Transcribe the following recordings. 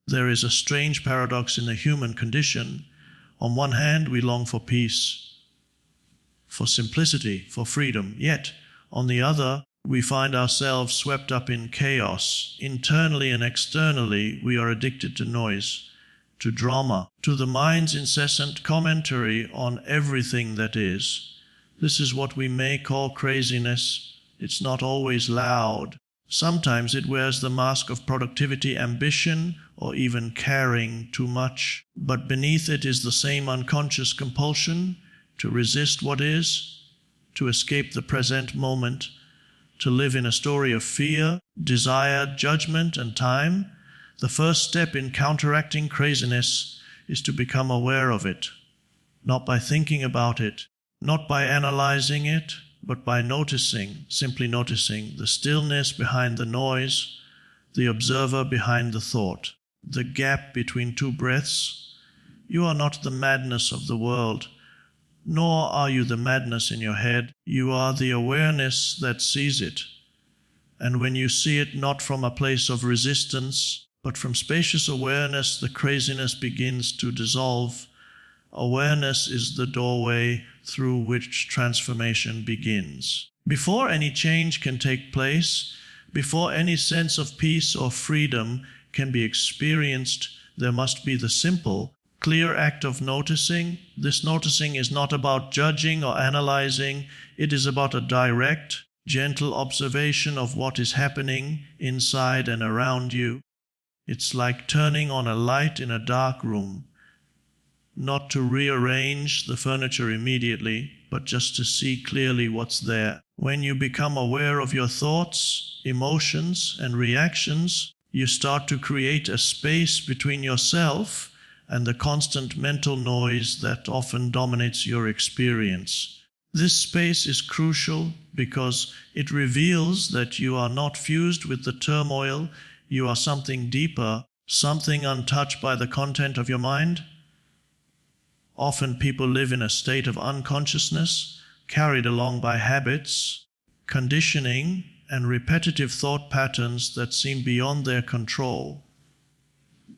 There is a strange paradox in the human condition. On one hand, we long for peace, for simplicity, for freedom. Yet, on the other, we find ourselves swept up in chaos. Internally and externally, we are addicted to noise, to drama, to the mind's incessant commentary on everything that is. This is what we may call craziness. It's not always loud. Sometimes it wears the mask of productivity, ambition, or even caring too much. But beneath it is the same unconscious compulsion to resist what is, to escape the present moment, to live in a story of fear, desire, judgment, and time. The first step in counteracting craziness is to become aware of it, not by thinking about it, not by analyzing it, but by noticing, simply noticing the stillness behind the noise, the observer behind the thought, the gap between two breaths. You are not the madness of the world, nor are you the madness in your head. You are the awareness that sees it. And when you see it not from a place of resistance, but from spacious awareness, the craziness begins to dissolve. Awareness is the doorway through which transformation begins. Before any change can take place, before any sense of peace or freedom can be experienced, there must be the simple, clear act of noticing. This noticing is not about judging or analyzing. It is about a direct, gentle observation of what is happening inside and around you. It's like turning on a light in a dark room, not to rearrange the furniture immediately, but just to see clearly what's there. When you become aware of your thoughts, emotions, and reactions, you start to create a space between yourself and the constant mental noise that often dominates your experience. This space is crucial because it reveals that you are not fused with the turmoil. You are something deeper, something untouched by the content of your mind. Often people live in a state of unconsciousness, carried along by habits, conditioning, and repetitive thought patterns that seem beyond their control.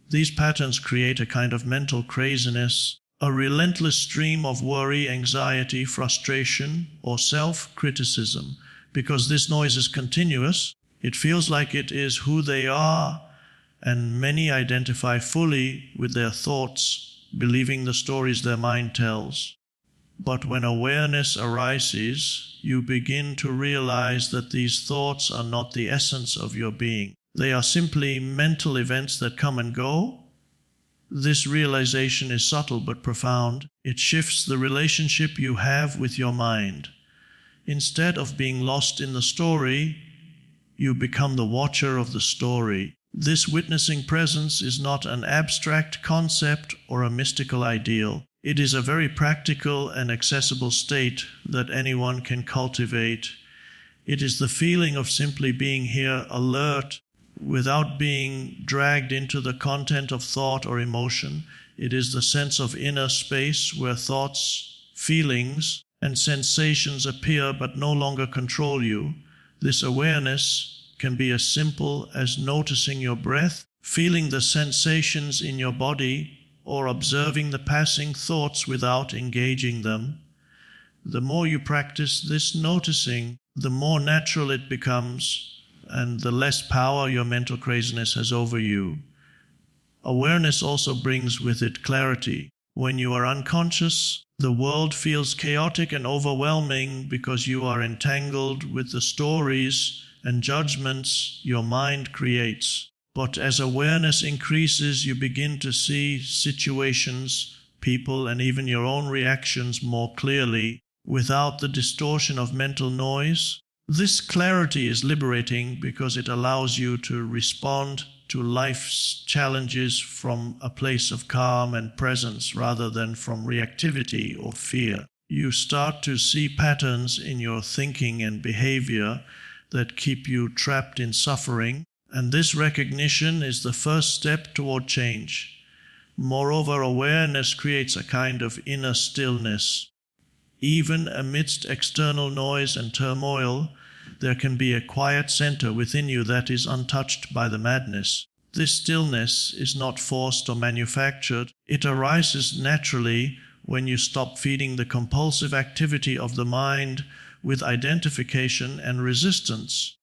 These patterns create a kind of mental craziness, a relentless stream of worry, anxiety, frustration, or self-criticism. Because this noise is continuous, it feels like it is who they are, and many identify fully with their thoughts, believing the stories their mind tells. But when awareness arises, you begin to realize that these thoughts are not the essence of your being. They are simply mental events that come and go. This realization is subtle but profound. It shifts the relationship you have with your mind. Instead of being lost in the story, you become the watcher of the story. This witnessing presence is not an abstract concept or a mystical ideal. It is a very practical and accessible state that anyone can cultivate. It is the feeling of simply being here, alert, without being dragged into the content of thought or emotion. It is the sense of inner space where thoughts, feelings, and sensations appear but no longer control you. This awareness can be as simple as noticing your breath, feeling the sensations in your body, or observing the passing thoughts without engaging them. The more you practice this noticing, the more natural it becomes, and the less power your mental craziness has over you. Awareness also brings with it clarity. When you are unconscious, the world feels chaotic and overwhelming because you are entangled with the stories and judgments your mind creates. But as awareness increases, you begin to see situations, people, and even your own reactions more clearly, without the distortion of mental noise. This clarity is liberating because it allows you to respond to life's challenges from a place of calm and presence rather than from reactivity or fear. You start to see patterns in your thinking and behavior that keep you trapped in suffering, and this recognition is the first step toward change. Moreover, awareness creates a kind of inner stillness. Even amidst external noise and turmoil, there can be a quiet center within you that is untouched by the madness. This stillness is not forced or manufactured. It arises naturally when you stop feeding the compulsive activity of the mind with identification and resistance.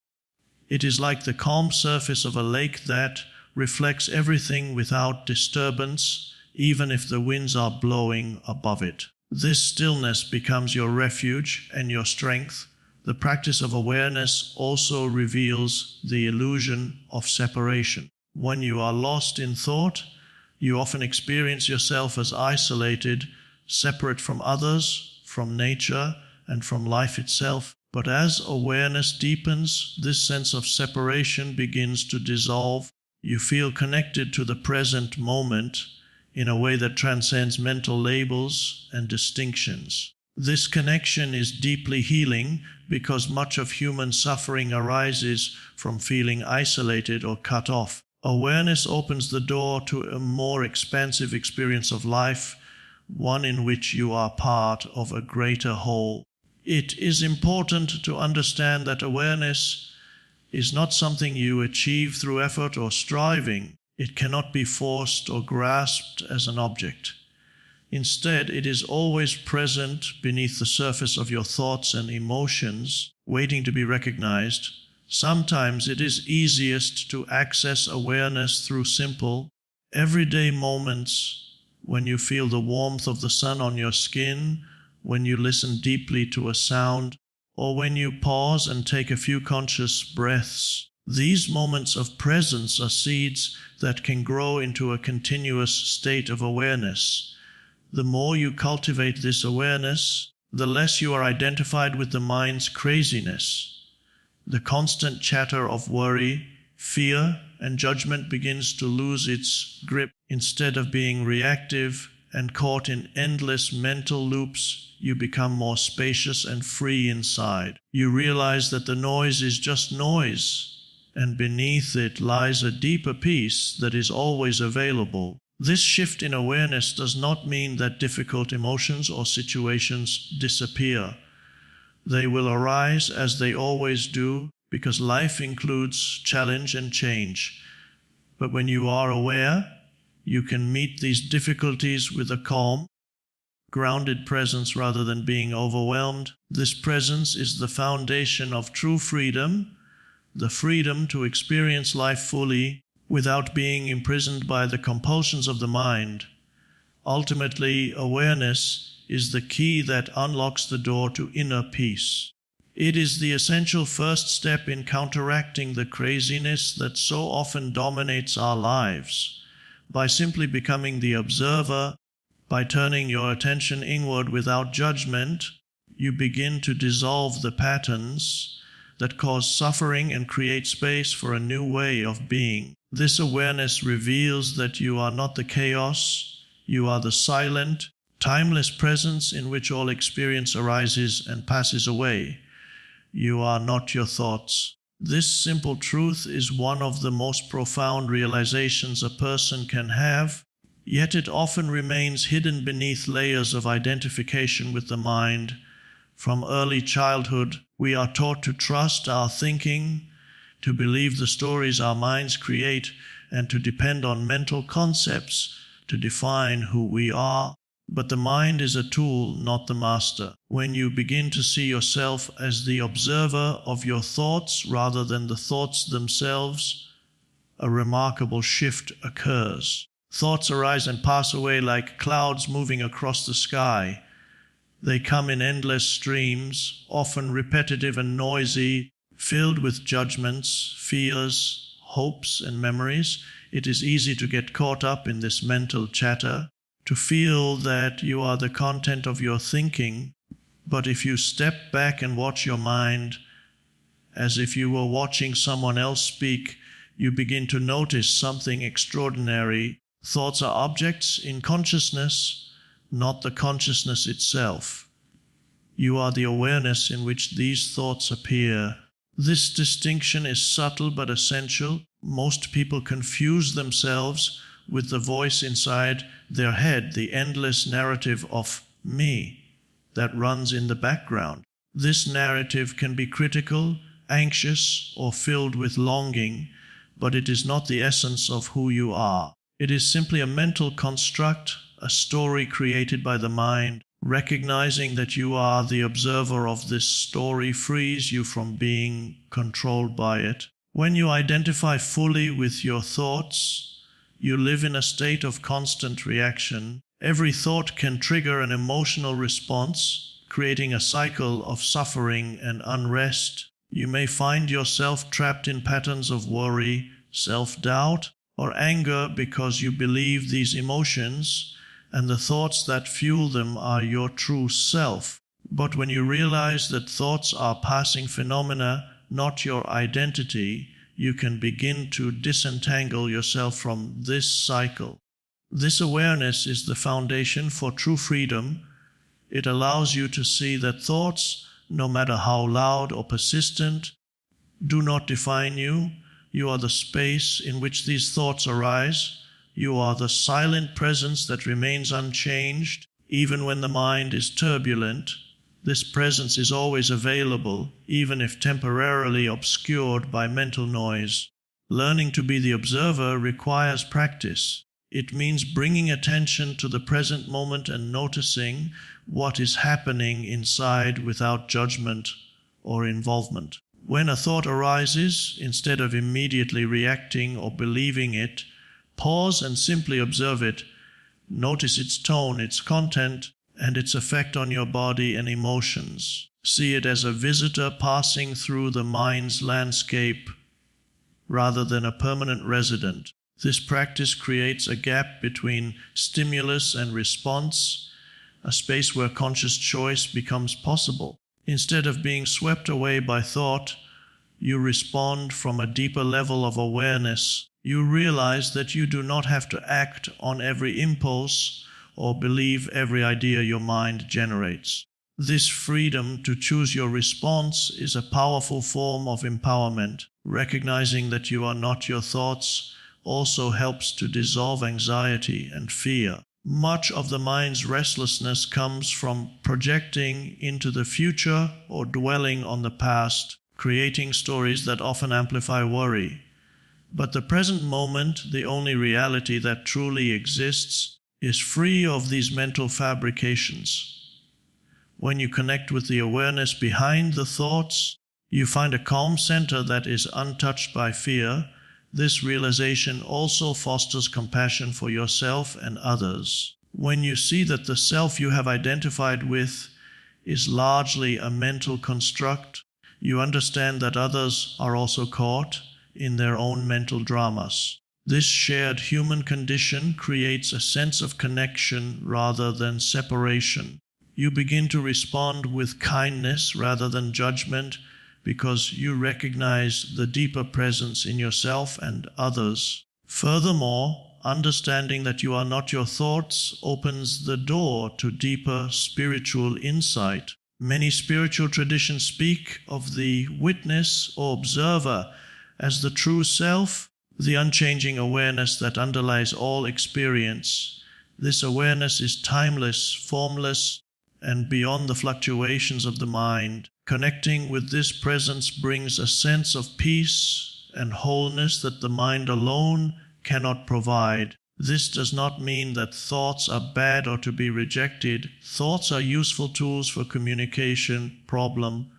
It is like the calm surface of a lake that reflects everything without disturbance, even if the winds are blowing above it. This stillness becomes your refuge and your strength. The practice of awareness also reveals the illusion of separation. When you are lost in thought, you often experience yourself as isolated, separate from others, from nature, and from life itself. But as awareness deepens, this sense of separation begins to dissolve. You feel connected to the present moment in a way that transcends mental labels and distinctions. This connection is deeply healing because much of human suffering arises from feeling isolated or cut off. Awareness opens the door to a more expansive experience of life, one in which you are part of a greater whole. It is important to understand that awareness is not something you achieve through effort or striving. It cannot be forced or grasped as an object. Instead, it is always present beneath the surface of your thoughts and emotions, waiting to be recognized. Sometimes it is easiest to access awareness through simple, everyday moments when you feel the warmth of the sun on your skin, when you listen deeply to a sound, or when you pause and take a few conscious breaths. These moments of presence are seeds that can grow into a continuous state of awareness. The more you cultivate this awareness, the less you are identified with the mind's craziness. The constant chatter of worry, fear, and judgment begins to lose its grip. Instead of being reactive and caught in endless mental loops, you become more spacious and free inside. You realize that the noise is just noise, and beneath it lies a deeper peace that is always available. This shift in awareness does not mean that difficult emotions or situations disappear. They will arise as they always do, because life includes challenge and change. But when you are aware, you can meet these difficulties with a calm, grounded presence rather than being overwhelmed. This presence is the foundation of true freedom, the freedom to experience life fully without being imprisoned by the compulsions of the mind. Ultimately, awareness is the key that unlocks the door to inner peace. It is the essential first step in counteracting the craziness that so often dominates our lives. By simply becoming the observer, by turning your attention inward without judgment, you begin to dissolve the patterns that cause suffering and create space for a new way of being. This awareness reveals that you are not the chaos, you are the silent, timeless presence in which all experience arises and passes away. You are not your thoughts. This simple truth is one of the most profound realizations a person can have, yet it often remains hidden beneath layers of identification with the mind. From early childhood, we are taught to trust our thinking, to believe the stories our minds create, and to depend on mental concepts to define who we are. But the mind is a tool, not the master. When you begin to see yourself as the observer of your thoughts rather than the thoughts themselves, a remarkable shift occurs. Thoughts arise and pass away like clouds moving across the sky. They come in endless streams, often repetitive and noisy, filled with judgments, fears, hopes, and memories. It is easy to get caught up in this mental chatter, to feel that you are the content of your thinking. But if you step back and watch your mind, as if you were watching someone else speak, you begin to notice something extraordinary. Thoughts are objects in consciousness, not the consciousness itself. You are the awareness in which these thoughts appear. This distinction is subtle but essential. Most people confuse themselves with the voice inside their head, the endless narrative of me that runs in the background. This narrative can be critical, anxious, or filled with longing, but it is not the essence of who you are. It is simply a mental construct, a story created by the mind. Recognizing that you are the observer of this story frees you from being controlled by it. When you identify fully with your thoughts, you live in a state of constant reaction. Every thought can trigger an emotional response, creating a cycle of suffering and unrest. You may find yourself trapped in patterns of worry, self-doubt, or anger because you believe these emotions and the thoughts that fuel them are your true self. But when you realize that thoughts are passing phenomena, not your identity, you can begin to disentangle yourself from this cycle. This awareness is the foundation for true freedom. It allows you to see that thoughts, no matter how loud or persistent, do not define you. You are the space in which these thoughts arise. You are the silent presence that remains unchanged, even when the mind is turbulent. This presence is always available, even if temporarily obscured by mental noise. Learning to be the observer requires practice. It means bringing attention to the present moment and noticing what is happening inside without judgment or involvement. When a thought arises, instead of immediately reacting or believing it, pause and simply observe it. Notice its tone, its content, and its effect on your body and emotions. See it as a visitor passing through the mind's landscape rather than a permanent resident. This practice creates a gap between stimulus and response, a space where conscious choice becomes possible. Instead of being swept away by thought, you respond from a deeper level of awareness. You realize that you do not have to act on every impulse or believe every idea your mind generates. This freedom to choose your response is a powerful form of empowerment. Recognizing that you are not your thoughts also helps to dissolve anxiety and fear. Much of the mind's restlessness comes from projecting into the future or dwelling on the past, creating stories that often amplify worry. But the present moment, the only reality that truly exists, is free of these mental fabrications. When you connect with the awareness behind the thoughts, you find a calm center that is untouched by fear. This realization also fosters compassion for yourself and others. When you see that the self you have identified with is largely a mental construct, you understand that others are also caught in their own mental dramas. This shared human condition creates a sense of connection rather than separation. You begin to respond with kindness rather than judgment because you recognize the deeper presence in yourself and others. Furthermore, understanding that you are not your thoughts opens the door to deeper spiritual insight. Many spiritual traditions speak of the witness or observer as the true self, the unchanging awareness that underlies all experience. This awareness is timeless, formless, and beyond the fluctuations of the mind. Connecting with this presence brings a sense of peace and wholeness that the mind alone cannot provide. This does not mean that thoughts are bad or to be rejected. Thoughts are useful tools for communication, problem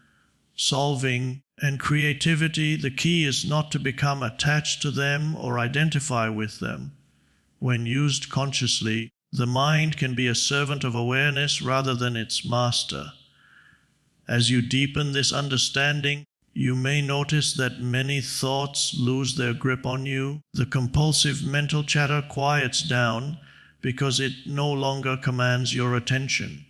solving, and creativity. The key is not to become attached to them or identify with them. When used consciously, the mind can be a servant of awareness rather than its master. As you deepen this understanding, you may notice that many thoughts lose their grip on you. The compulsive mental chatter quiets down because it no longer commands your attention.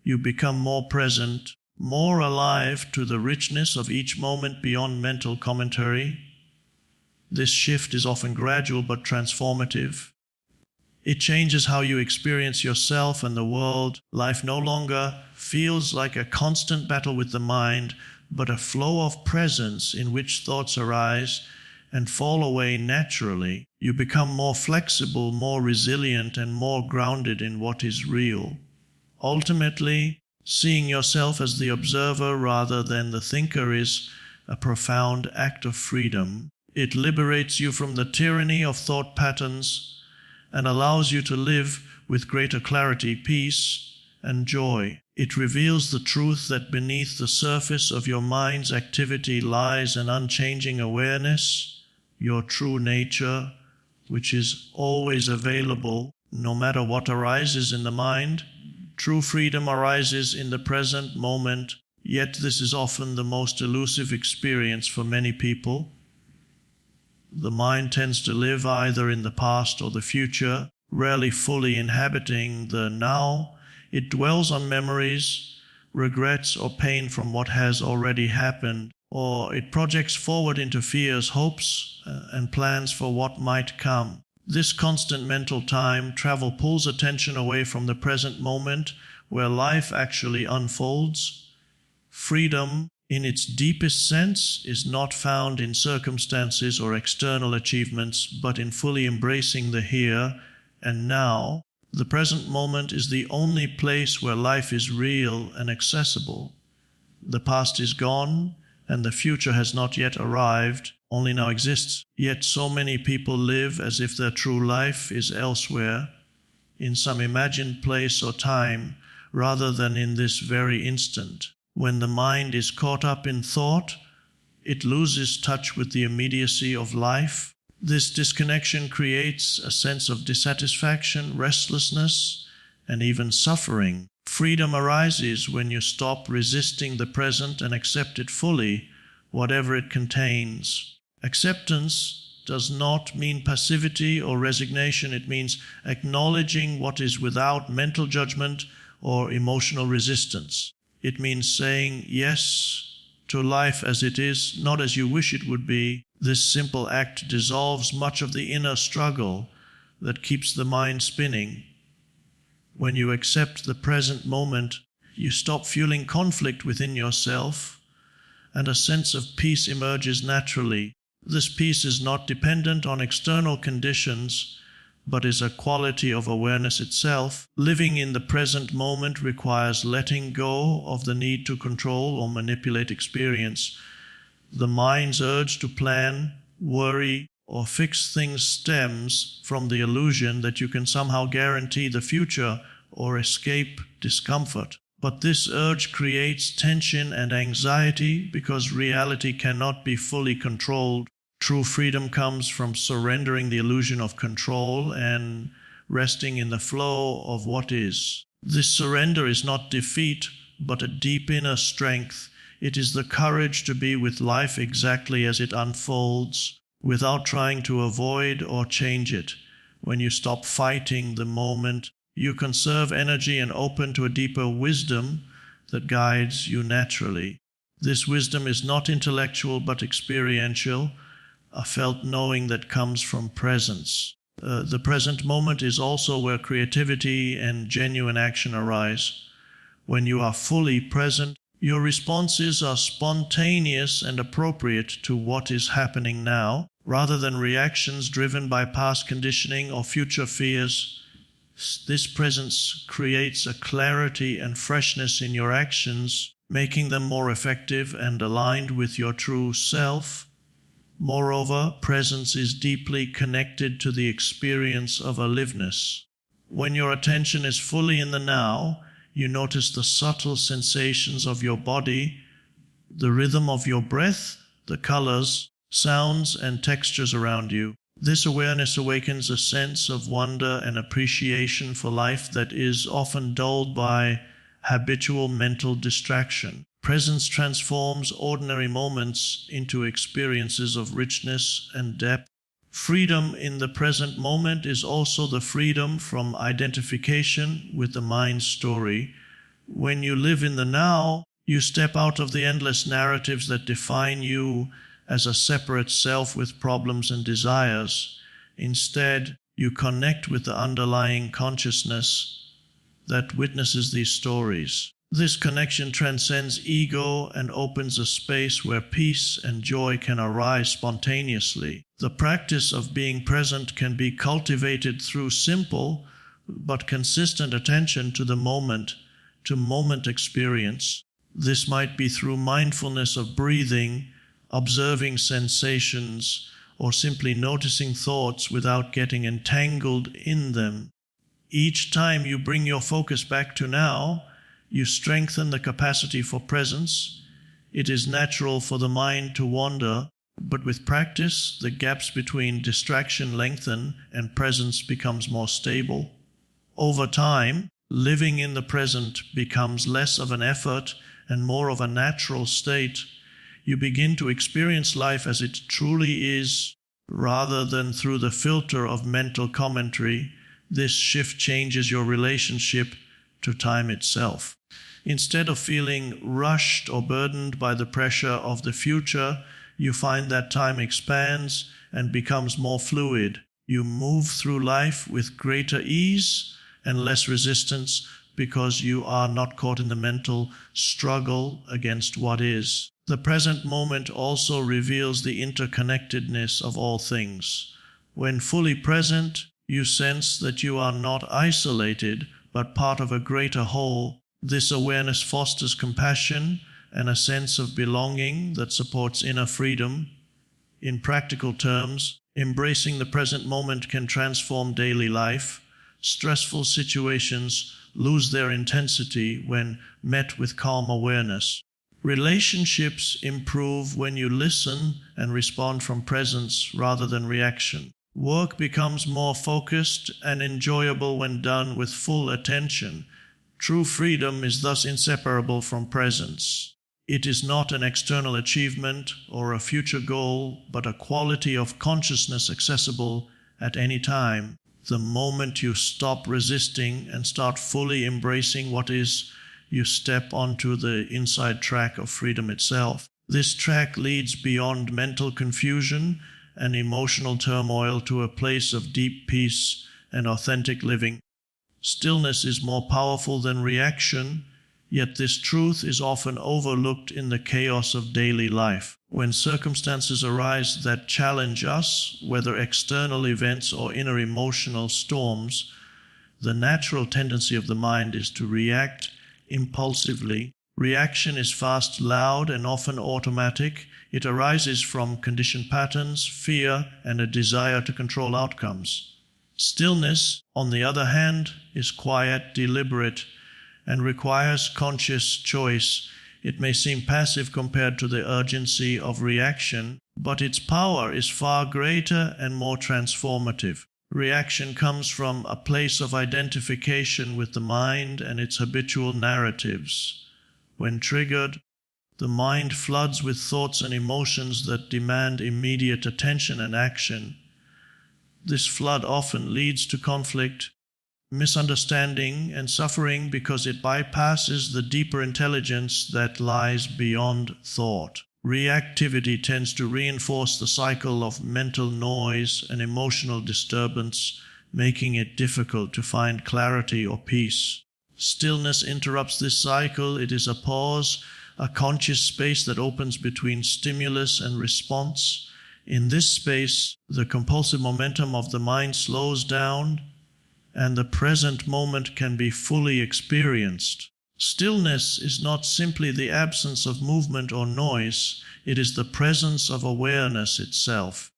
You become more present, more alive to the richness of each moment beyond mental commentary. This shift is often gradual but transformative. It changes how you experience yourself and the world. Life no longer feels like a constant battle with the mind, but a flow of presence in which thoughts arise and fall away naturally. You become more flexible, more resilient, and more grounded in what is real. Ultimately, seeing yourself as the observer rather than the thinker is a profound act of freedom. It liberates you from the tyranny of thought patterns and allows you to live with greater clarity, peace, and joy. It reveals the truth that beneath the surface of your mind's activity lies an unchanging awareness, your true nature, which is always available no matter what arises in the mind. True freedom arises in the present moment, yet this is often the most elusive experience for many people. The mind tends to live either in the past or the future, rarely fully inhabiting the now. It dwells on memories, regrets, or pain from what has already happened, or it projects forward into fears, hopes, and plans for what might come. This constant mental time travel pulls attention away from the present moment where life actually unfolds. Freedom, in its deepest sense, is not found in circumstances or external achievements, but in fully embracing the here and now. The present moment is the only place where life is real and accessible. The past is gone, and the future has not yet arrived, only now exists. Yet so many people live as if their true life is elsewhere, in some imagined place or time, rather than in this very instant. When the mind is caught up in thought, it loses touch with the immediacy of life. This disconnection creates a sense of dissatisfaction, restlessness, and even suffering. Freedom arises when you stop resisting the present and accept it fully, whatever it contains. Acceptance does not mean passivity or resignation. It means acknowledging what is without mental judgment or emotional resistance. It means saying yes to life as it is, not as you wish it would be. This simple act dissolves much of the inner struggle that keeps the mind spinning. When you accept the present moment, you stop feeling conflict within yourself, and a sense of peace emerges naturally. This peace is not dependent on external conditions, but is a quality of awareness itself. Living in the present moment requires letting go of the need to control or manipulate experience. The mind's urge to plan, worry, or fix things stems from the illusion that you can somehow guarantee the future or escape discomfort. But this urge creates tension and anxiety because reality cannot be fully controlled. True freedom comes from surrendering the illusion of control and resting in the flow of what is. This surrender is not defeat, but a deep inner strength. It is the courage to be with life exactly as it unfolds, without trying to avoid or change it. When you stop fighting the moment, you conserve energy and open to a deeper wisdom that guides you naturally. This wisdom is not intellectual but experiential, a felt knowing that comes from presence. The present moment is also where creativity and genuine action arise. When you are fully present, your responses are spontaneous and appropriate to what is happening now, rather than reactions driven by past conditioning or future fears. This presence creates a clarity and freshness in your actions, making them more effective and aligned with your true self. Moreover, presence is deeply connected to the experience of aliveness. When your attention is fully in the now, you notice the subtle sensations of your body, the rhythm of your breath, the colors, sounds, and textures around you. This awareness awakens a sense of wonder and appreciation for life that is often dulled by habitual mental distraction. Presence transforms ordinary moments into experiences of richness and depth. Freedom in the present moment is also the freedom from identification with the mind's story. When you live in the now, you step out of the endless narratives that define you as a separate self with problems and desires. Instead, you connect with the underlying consciousness that witnesses these stories. This connection transcends ego and opens a space where peace and joy can arise spontaneously. The practice of being present can be cultivated through simple but consistent attention to the moment-to-moment experience. This might be through mindfulness of breathing, observing sensations, or simply noticing thoughts without getting entangled in them. Each time you bring your focus back to now, you strengthen the capacity for presence. It is natural for the mind to wander, but with practice, the gaps between distraction lengthen and presence becomes more stable. Over time, living in the present becomes less of an effort and more of a natural state. You begin to experience life as it truly is, rather than through the filter of mental commentary. This shift changes your relationship to time itself. Instead of feeling rushed or burdened by the pressure of the future, you find that time expands and becomes more fluid. You move through life with greater ease and less resistance because you are not caught in the mental struggle against what is. The present moment also reveals the interconnectedness of all things. When fully present, you sense that you are not isolated, but part of a greater whole. This awareness fosters compassion and a sense of belonging that supports inner freedom. In practical terms, embracing the present moment can transform daily life. Stressful situations lose their intensity when met with calm awareness. Relationships improve when you listen and respond from presence rather than reaction. Work becomes more focused and enjoyable when done with full attention. True freedom is thus inseparable from presence. It is not an external achievement or a future goal, but a quality of consciousness accessible at any time. The moment you stop resisting and start fully embracing what is, you step onto the inside track of freedom itself. This track leads beyond mental confusion and emotional turmoil to a place of deep peace and authentic living. Stillness is more powerful than reaction, yet this truth is often overlooked in the chaos of daily life. When circumstances arise that challenge us, whether external events or inner emotional storms, the natural tendency of the mind is to react impulsively. Reaction is fast, loud, and often automatic. It arises from conditioned patterns, fear, and a desire to control outcomes. Stillness, on the other hand, is quiet, deliberate, and requires conscious choice. It may seem passive compared to the urgency of reaction, but its power is far greater and more transformative. Reaction comes from a place of identification with the mind and its habitual narratives. When triggered, the mind floods with thoughts and emotions that demand immediate attention and action. This flood often leads to conflict, misunderstanding, and suffering because it bypasses the deeper intelligence that lies beyond thought. Reactivity tends to reinforce the cycle of mental noise and emotional disturbance, making it difficult to find clarity or peace. Stillness interrupts this cycle. It is a pause, a conscious space that opens between stimulus and response. In this space, the compulsive momentum of the mind slows down, and the present moment can be fully experienced. Stillness is not simply the absence of movement or noise, it is the presence of awareness itself.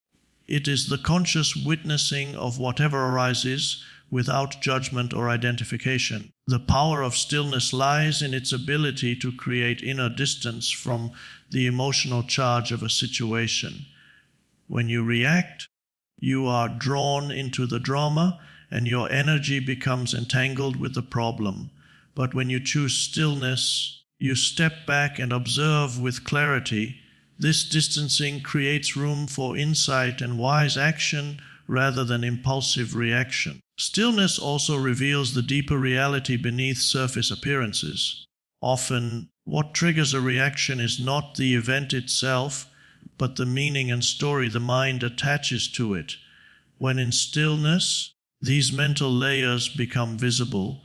It is the conscious witnessing of whatever arises without judgment or identification. The power of stillness lies in its ability to create inner distance from the emotional charge of a situation. When you react, you are drawn into the drama and your energy becomes entangled with the problem. But when you choose stillness, you step back and observe with clarity. This distancing creates room for insight and wise action rather than impulsive reaction. Stillness also reveals the deeper reality beneath surface appearances. Often, what triggers a reaction is not the event itself, but the meaning and story the mind attaches to it. When in stillness, these mental layers become visible,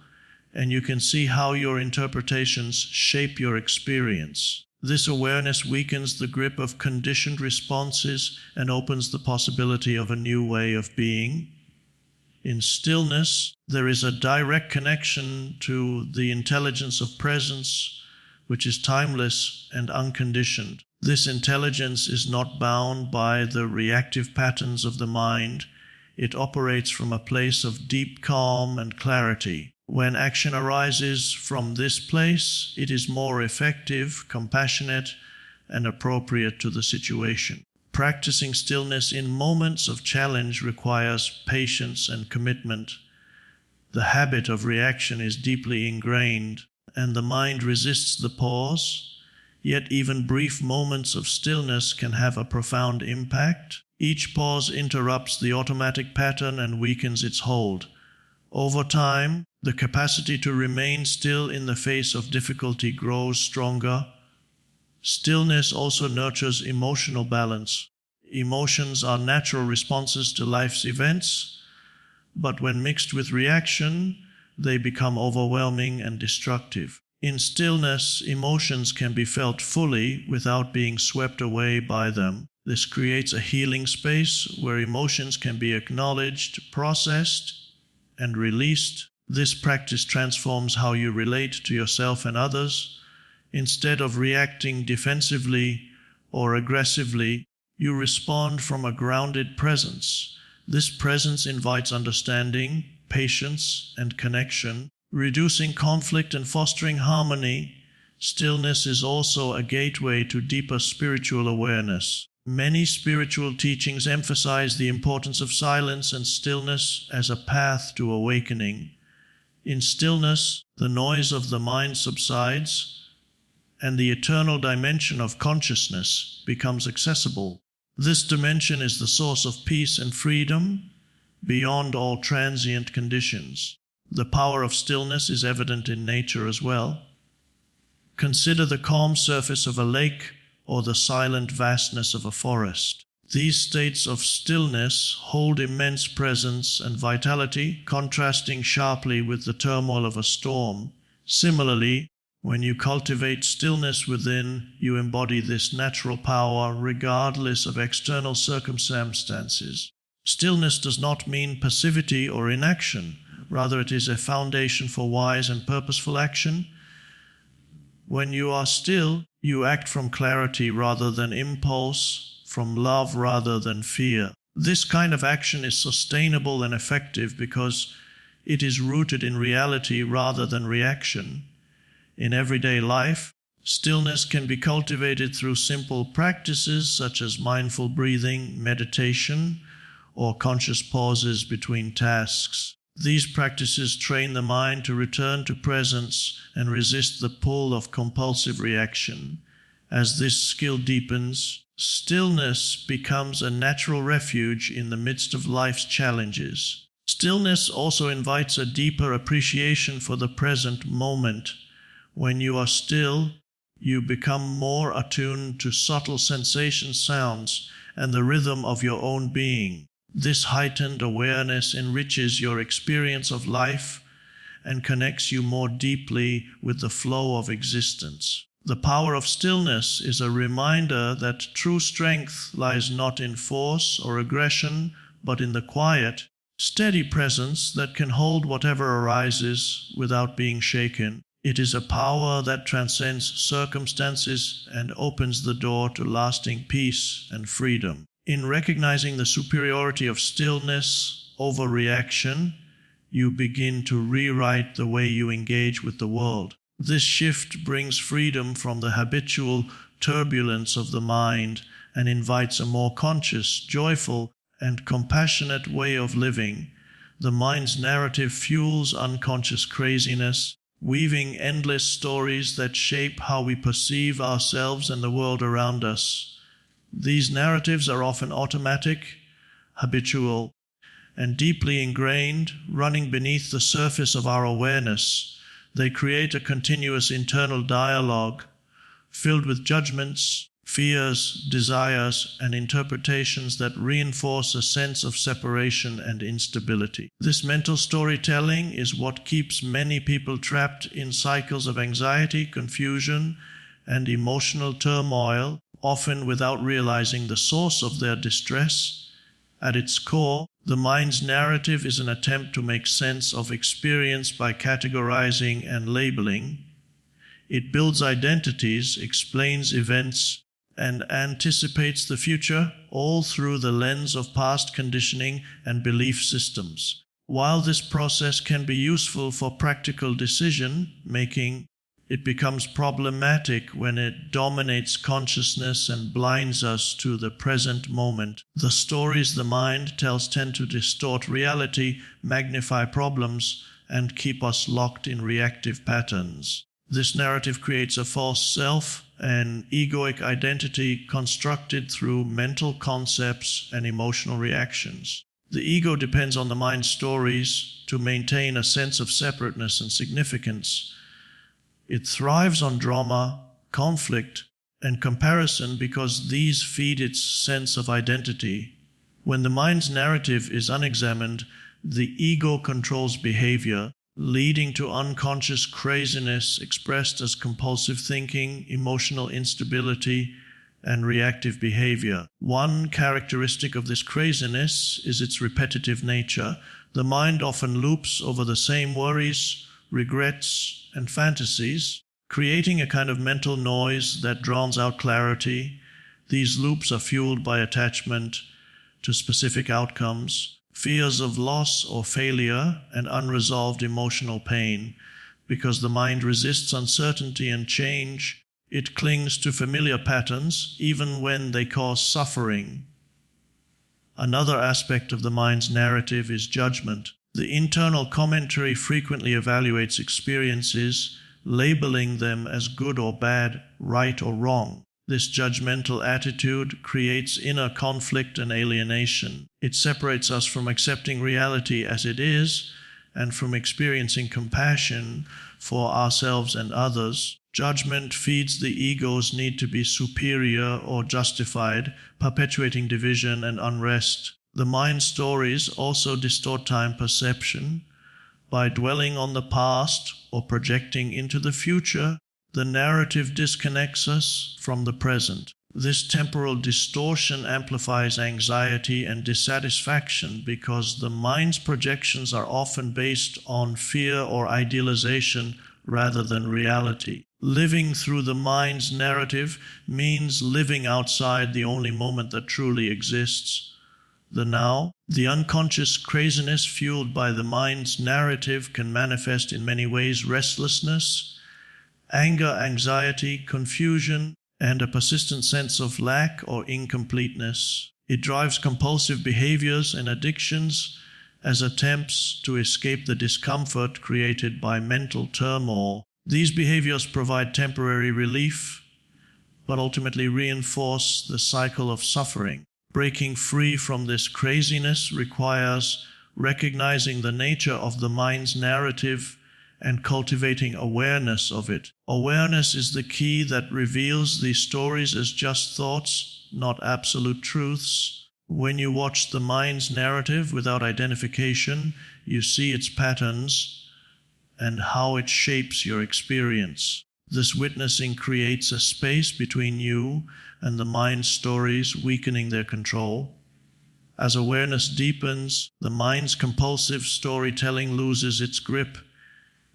and you can see how your interpretations shape your experience. This awareness weakens the grip of conditioned responses and opens the possibility of a new way of being. In stillness, there is a direct connection to the intelligence of presence, which is timeless and unconditioned. This intelligence is not bound by the reactive patterns of the mind. It operates from a place of deep calm and clarity. When action arises from this place, it is more effective, compassionate, and appropriate to the situation. Practicing stillness in moments of challenge requires patience and commitment. The habit of reaction is deeply ingrained, and the mind resists the pause. Yet even brief moments of stillness can have a profound impact. Each pause interrupts the automatic pattern and weakens its hold. Over time, the capacity to remain still in the face of difficulty grows stronger. Stillness also nurtures emotional balance. Emotions are natural responses to life's events, but when mixed with reaction, they become overwhelming and destructive. In stillness, emotions can be felt fully without being swept away by them. This creates a healing space where emotions can be acknowledged, processed, and released. This practice transforms how you relate to yourself and others. Instead of reacting defensively or aggressively, you respond from a grounded presence. This presence invites understanding, patience, and connection, reducing conflict and fostering harmony. Stillness is also a gateway to deeper spiritual awareness. Many spiritual teachings emphasize the importance of silence and stillness as a path to awakening. In stillness, the noise of the mind subsides, and the eternal dimension of consciousness becomes accessible. This dimension is the source of peace and freedom beyond all transient conditions. The power of stillness is evident in nature as well. Consider the calm surface of a lake or the silent vastness of a forest. These states of stillness hold immense presence and vitality, contrasting sharply with the turmoil of a storm. Similarly, when you cultivate stillness within, you embody this natural power regardless of external circumstances. Stillness does not mean passivity or inaction. Rather, it is a foundation for wise and purposeful action. When you are still, you act from clarity rather than impulse, from love rather than fear. This kind of action is sustainable and effective because it is rooted in reality rather than reaction. In everyday life, stillness can be cultivated through simple practices such as mindful breathing, meditation, or conscious pauses between tasks. These practices train the mind to return to presence and resist the pull of compulsive reaction. As this skill deepens, stillness becomes a natural refuge in the midst of life's challenges. Stillness also invites a deeper appreciation for the present moment. When you are still, you become more attuned to subtle sensation sounds and the rhythm of your own being. This heightened awareness enriches your experience of life and connects you more deeply with the flow of existence. The power of stillness is a reminder that true strength lies not in force or aggression, but in the quiet, steady presence that can hold whatever arises without being shaken. It is a power that transcends circumstances and opens the door to lasting peace and freedom. In recognizing the superiority of stillness over reaction, you begin to rewrite the way you engage with the world. This shift brings freedom from the habitual turbulence of the mind and invites a more conscious, joyful, and compassionate way of living. The mind's narrative fuels unconscious craziness, weaving endless stories that shape how we perceive ourselves and the world around us. These narratives are often automatic, habitual, and deeply ingrained, running beneath the surface of our awareness. They create a continuous internal dialogue filled with judgments, fears, desires, and interpretations that reinforce a sense of separation and instability. This mental storytelling is what keeps many people trapped in cycles of anxiety, confusion, and emotional turmoil, often without realizing the source of their distress. At its core, the mind's narrative is an attempt to make sense of experience by categorizing and labeling. It builds identities, explains events, and anticipates the future, all through the lens of past conditioning and belief systems. While this process can be useful for practical decision-making, it becomes problematic when it dominates consciousness and blinds us to the present moment. The stories the mind tells tend to distort reality, magnify problems, and keep us locked in reactive patterns. This narrative creates a false self, an egoic identity constructed through mental concepts and emotional reactions. The ego depends on the mind's stories to maintain a sense of separateness and significance. It thrives on drama, conflict, and comparison because these feed its sense of identity. When the mind's narrative is unexamined, the ego controls behavior, leading to unconscious craziness expressed as compulsive thinking, emotional instability, and reactive behavior. One characteristic of this craziness is its repetitive nature. The mind often loops over the same worries, regrets, and fantasies, creating a kind of mental noise that drowns out clarity. These loops are fueled by attachment to specific outcomes, fears of loss or failure, and unresolved emotional pain. Because the mind resists uncertainty and change, it clings to familiar patterns even when they cause suffering. Another aspect of the mind's narrative is judgment. The internal commentary frequently evaluates experiences, labeling them as good or bad, right or wrong. This judgmental attitude creates inner conflict and alienation. It separates us from accepting reality as it is and from experiencing compassion for ourselves and others. Judgment feeds the ego's need to be superior or justified, perpetuating division and unrest. The mind's stories also distort time perception. By dwelling on the past or projecting into the future, the narrative disconnects us from the present. This temporal distortion amplifies anxiety and dissatisfaction because the mind's projections are often based on fear or idealization rather than reality. Living through the mind's narrative means living outside the only moment that truly exists, the now. The unconscious craziness fueled by the mind's narrative can manifest in many ways: restlessness, anger, anxiety, confusion, and a persistent sense of lack or incompleteness. It drives compulsive behaviors and addictions as attempts to escape the discomfort created by mental turmoil. These behaviors provide temporary relief, but ultimately reinforce the cycle of suffering. Breaking free from this craziness requires recognizing the nature of the mind's narrative and cultivating awareness of it. Awareness is the key that reveals these stories as just thoughts, not absolute truths. When you watch the mind's narrative without identification, you see its patterns and how it shapes your experience. This witnessing creates a space between you and the mind's stories, weakening their control. As awareness deepens, the mind's compulsive storytelling loses its grip.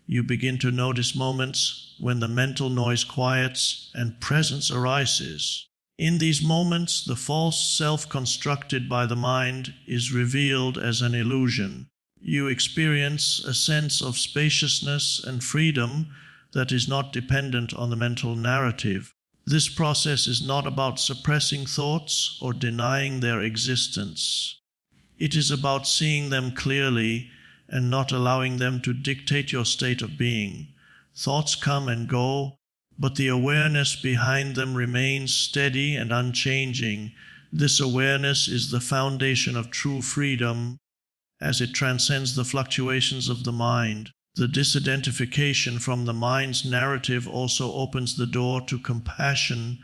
You begin to notice moments when the mental noise quiets and presence arises. In these moments, the false self constructed by the mind is revealed as an illusion. You experience a sense of spaciousness and freedom that is not dependent on the mental narrative. This process is not about suppressing thoughts or denying their existence. It is about seeing them clearly and not allowing them to dictate your state of being. Thoughts come and go, but the awareness behind them remains steady and unchanging. This awareness is the foundation of true freedom, as it transcends the fluctuations of the mind. The disidentification from the mind's narrative also opens the door to compassion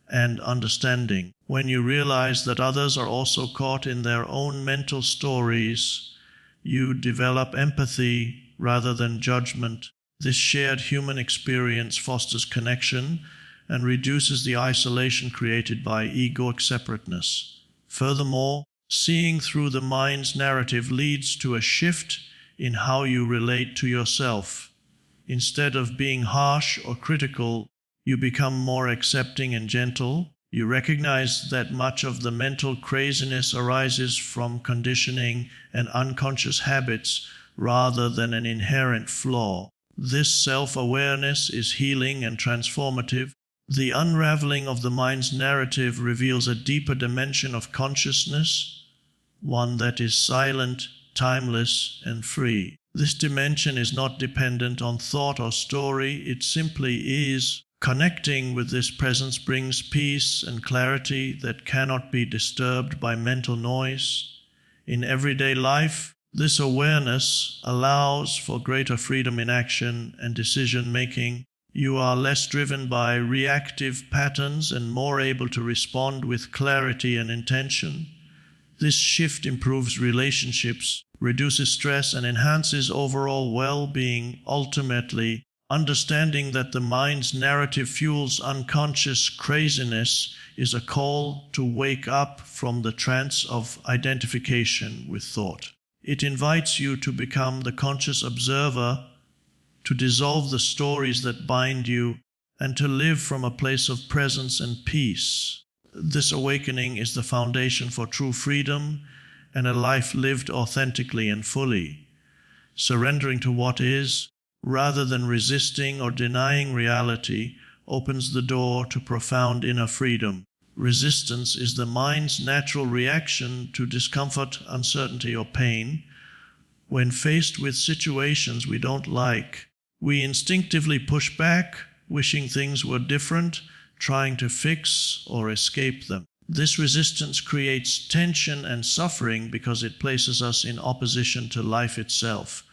and understanding. When you realize that others are also caught in their own mental stories, you develop empathy rather than judgment. This shared human experience fosters connection and reduces the isolation created by egoic separateness. Furthermore, seeing through the mind's narrative leads to a shift in how you relate to yourself. Instead of being harsh or critical, you become more accepting and gentle. You recognize that much of the mental craziness arises from conditioning and unconscious habits rather than an inherent flaw. This self-awareness is healing and transformative. The unraveling of the mind's narrative reveals a deeper dimension of consciousness, one that is silent, timeless, and free. This dimension is not dependent on thought or story, it simply is. Connecting with this presence brings peace and clarity that cannot be disturbed by mental noise. In everyday life, this awareness allows for greater freedom in action and decision-making. You are less driven by reactive patterns and more able to respond with clarity and intention. This shift improves relationships, reduces stress, and enhances overall well-being. Ultimately, understanding that the mind's narrative fuels unconscious craziness is a call to wake up from the trance of identification with thought. It invites you to become the conscious observer, to dissolve the stories that bind you, and to live from a place of presence and peace. This awakening is the foundation for true freedom and a life lived authentically and fully. Surrendering to what is, rather than resisting or denying reality, opens the door to profound inner freedom. Resistance is the mind's natural reaction to discomfort, uncertainty, or pain. When faced with situations we don't like, we instinctively push back, wishing things were different, trying to fix or escape them. This resistance creates tension and suffering because it places us in opposition to life itself.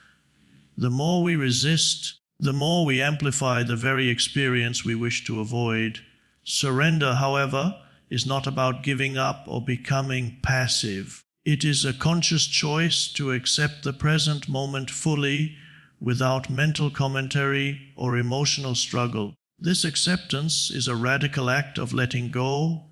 The more we resist, the more we amplify the very experience we wish to avoid. Surrender, however, is not about giving up or becoming passive. It is a conscious choice to accept the present moment fully, without mental commentary or emotional struggle. This acceptance is a radical act of letting go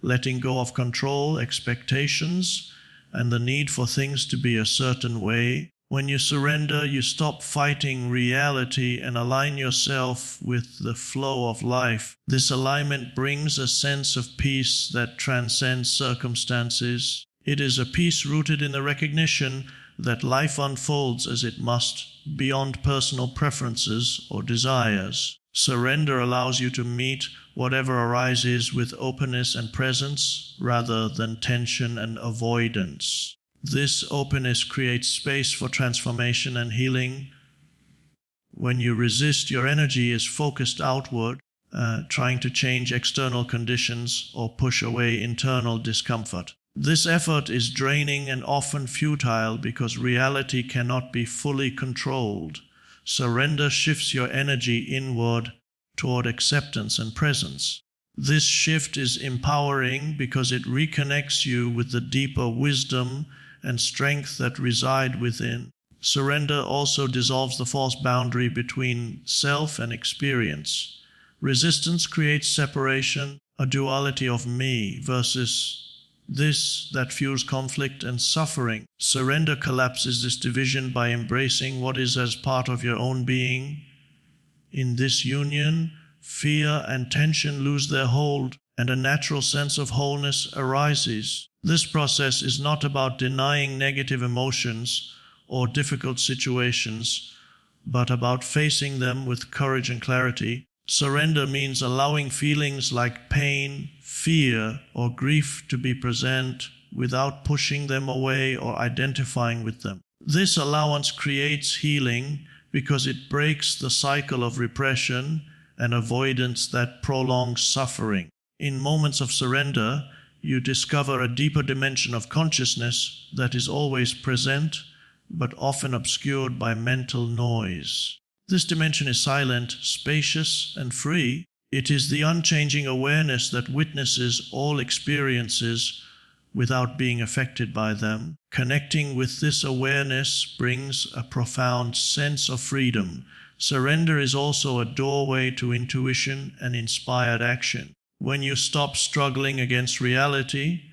of control, expectations, and the need for things to be a certain way. When you surrender, you stop fighting reality and align yourself with the flow of life. This alignment brings a sense of peace that transcends circumstances. It is a peace rooted in the recognition that life unfolds as it must, beyond personal preferences or desires. Surrender allows you to meet whatever arises with openness and presence rather than tension and avoidance. This openness creates space for transformation and healing. When you resist, your energy is focused outward, trying to change external conditions or push away internal discomfort. This effort is draining and often futile because reality cannot be fully controlled. Surrender shifts your energy inward toward acceptance and presence. This shift is empowering because it reconnects you with the deeper wisdom and strength that reside within. Surrender also dissolves the false boundary between self and experience. Resistance creates separation, a duality of me versus this that fuels conflict and suffering. Surrender collapses this division by embracing what is as part of your own being. In this union, fear and tension lose their hold, and a natural sense of wholeness arises. This process is not about denying negative emotions or difficult situations, but about facing them with courage and clarity. Surrender means allowing feelings like pain, fear, or grief to be present without pushing them away or identifying with them. This allowance creates healing because it breaks the cycle of repression and avoidance that prolongs suffering. In moments of surrender, you discover a deeper dimension of consciousness that is always present, but often obscured by mental noise. This dimension is silent, spacious, and free. It is the unchanging awareness that witnesses all experiences without being affected by them. Connecting with this awareness brings a profound sense of freedom. Surrender is also a doorway to intuition and inspired action. When you stop struggling against reality,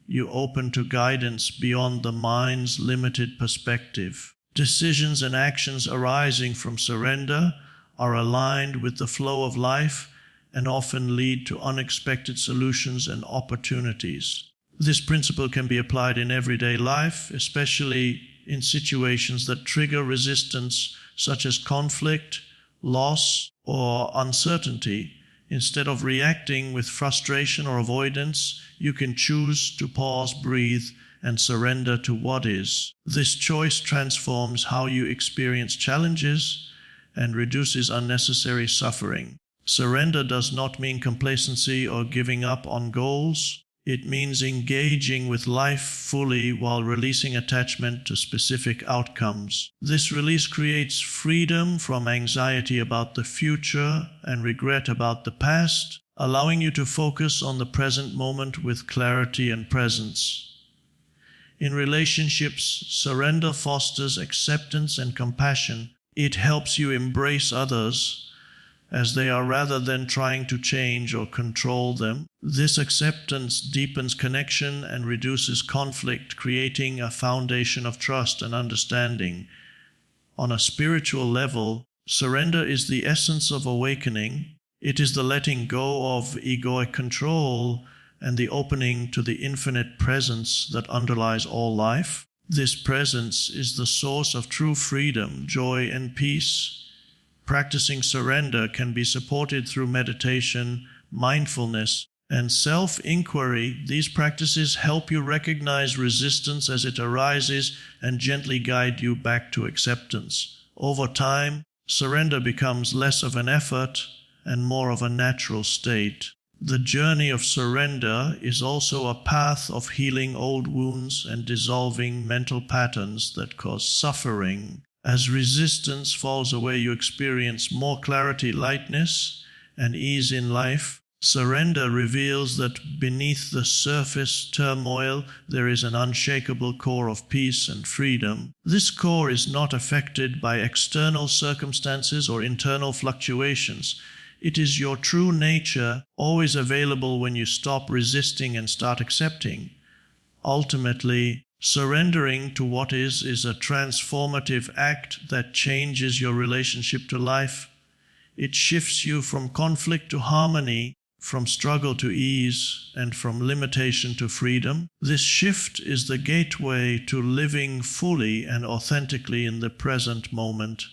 you open to guidance beyond the mind's limited perspective. Decisions and actions arising from surrender are aligned with the flow of life and often lead to unexpected solutions and opportunities. This principle can be applied in everyday life, especially in situations that trigger resistance, such as conflict, loss, or uncertainty. Instead of reacting with frustration or avoidance, you can choose to pause, breathe, and surrender to what is. This choice transforms how you experience challenges and reduces unnecessary suffering. Surrender does not mean complacency or giving up on goals. It means engaging with life fully while releasing attachment to specific outcomes. This release creates freedom from anxiety about the future and regret about the past, allowing you to focus on the present moment with clarity and presence. In relationships, surrender fosters acceptance and compassion. It helps you embrace others as they are rather than trying to change or control them. This acceptance deepens connection and reduces conflict, creating a foundation of trust and understanding. On a spiritual level, surrender is the essence of awakening. It is the letting go of egoic control and the opening to the infinite presence that underlies all life. This presence is the source of true freedom, joy, and peace. Practicing surrender can be supported through meditation, mindfulness, and self-inquiry. These practices help you recognize resistance as it arises and gently guide you back to acceptance. Over time, surrender becomes less of an effort and more of a natural state. The journey of surrender is also a path of healing old wounds and dissolving mental patterns that cause suffering. As resistance falls away, you experience more clarity, lightness, and ease in life. Surrender reveals that beneath the surface turmoil, there is an unshakable core of peace and freedom. This core is not affected by external circumstances or internal fluctuations. It is your true nature, always available when you stop resisting and start accepting. Ultimately, surrendering to what is a transformative act that changes your relationship to life. It shifts you from conflict to harmony, from struggle to ease, and from limitation to freedom. This shift is the gateway to living fully and authentically in the present moment.